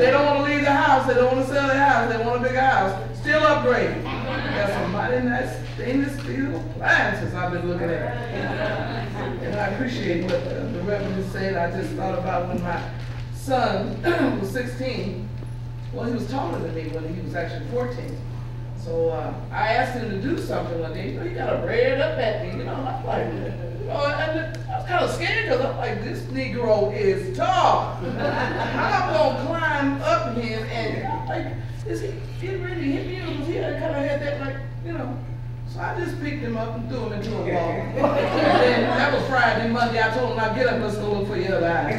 They don't want to leave the house. They don't want to sell their house. They want a bigger house. Still upgrade. Got some mighty nice stainless steel appliances I've been looking at. And I appreciate what the Reverend said. I just thought about when my son was 16. Well, he was taller than me when he was actually 14. So I asked him to do something one day. He got a red up at me. I'm like, and I was kind of scared because I'm like, this Negro is tall. I'm gonna climb up him and like, is he getting ready to hit me? Because he kind of had that like, So I just picked him up and threw him into a wall. And then that was Friday, Monday. I told him, now get up, let's go look for your other eye.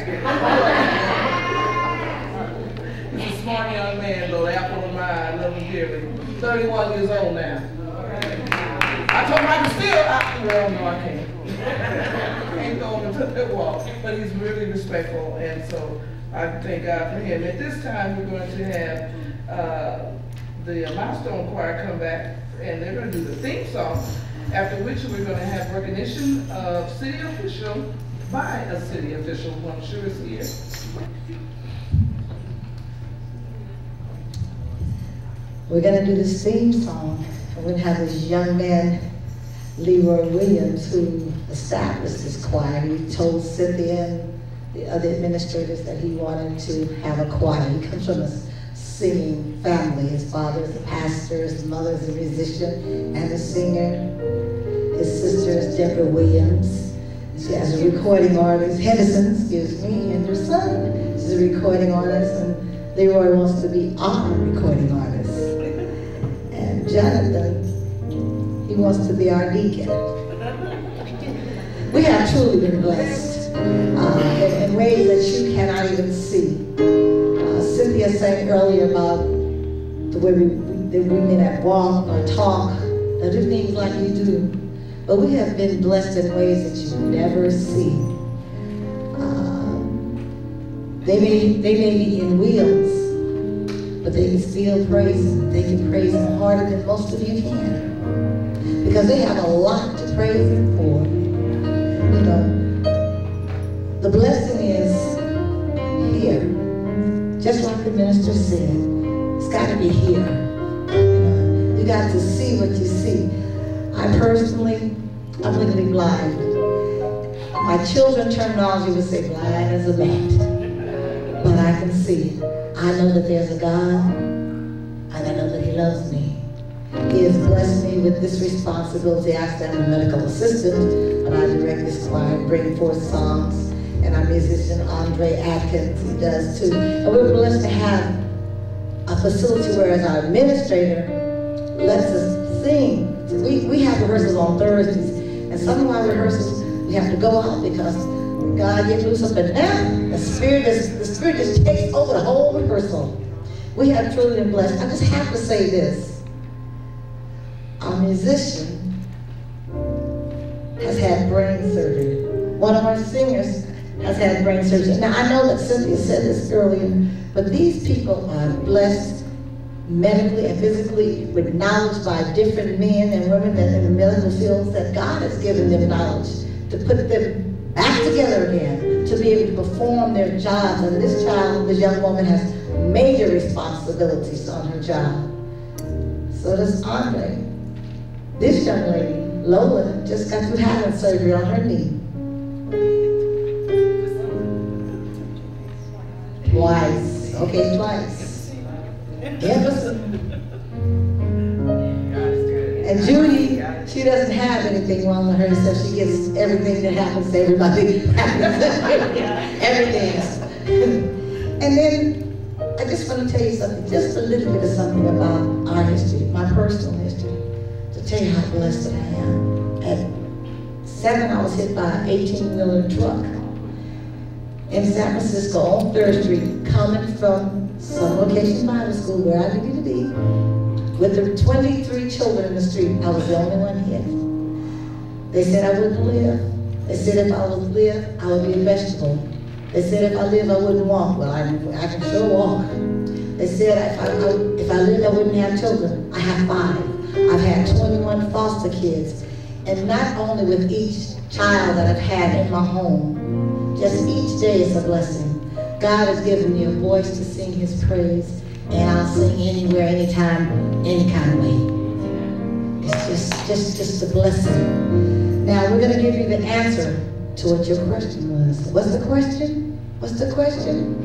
He's a smart young man, though. The apple of my eye, I love him dearly. 31 years old now. I told him I could still, well, no, I can't. Can't throw him into that wall. But he's really respectful, and so I thank God for him. At this time, we're going to have the Milestone Choir come back, and they're going to do the theme song, after which we're going to have recognition of city official by a city official, who I'm sure is here. We're going to do this theme song. We're going to have this young man, Leroy Williams, who established this choir. He told Cynthia and the other administrators that he wanted to have a choir. He comes from a singing family. His father is a pastor, his mother is a musician and a singer. His sister is Deborah Williams. She has a recording artist, Henderson, excuse me, and her son is a recording artist, and Leroy wants to be our recording artist. And Jonathan, he wants to be our deacon. We have truly been blessed in ways that you cannot even see. Cynthia sang earlier about the way the women that walk or talk, they do things like you do. But we have been blessed in ways that you never see. They may be in wheels, but they can still praise Him. They can praise Him harder than most of you can. Because they have a lot to praise Him for. The blessing is here. Just like the minister said, it's got to be here. You got to see what you see. I personally, I'm legally blind. My children's terminology would say blind as a bat. But I can see. I know that there's a God, and I know that He loves me. He has blessed me with this responsibility. I am a medical assistant, but I direct this choir and bring forth songs. And our musician, Andre Atkins, he does too. And we're blessed to have a facility where as our administrator lets us sing. We have rehearsals on Thursdays, and some of our rehearsals we have to go out because God gets loose up and down. The Spirit just takes over the whole rehearsal. We have truly been blessed. I just have to say this. Our musician has had brain surgery. One of our singers has had brain surgery. Now, I know that Cynthia said this earlier, but these people are blessed medically and physically with knowledge by different men and women that in the medical fields that God has given them knowledge to put them back together again, to be able to perform their jobs. And this young woman has major responsibilities on her job. So does Andre. This young lady, Lola, just got through having surgery on her knee. Twice. Okay, twice. And Judy, she doesn't have anything wrong with her, so she gets everything that happens to everybody. Everything. And then, I just want to tell you something, just a little bit of something about our history, my personal history, to tell you how blessed I am. At 7, I was hit by an 18-wheeler truck in San Francisco on 3rd Street, coming from some location Bible school where I needed to be. With the 23 children in the street, I was the only one hit. They said I wouldn't live. They said if I would live, I would be a vegetable. They said if I lived, I wouldn't walk. Well, I can sure walk. They said if I lived, I wouldn't have children. I have 5. I've had 21 foster kids. And not only with each child that I've had in my home, just each day is a blessing. God has given me a voice to sing his praise, and I'll sing anywhere, anytime, any kind of way. It's just a blessing. Now we're going to give you the answer to what your question was. What's the question? What's the question?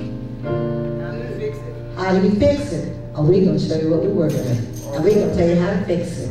How do you fix it? How do you fix it? Oh, we're going to show you what we're working with. And we're going to tell you how to fix it.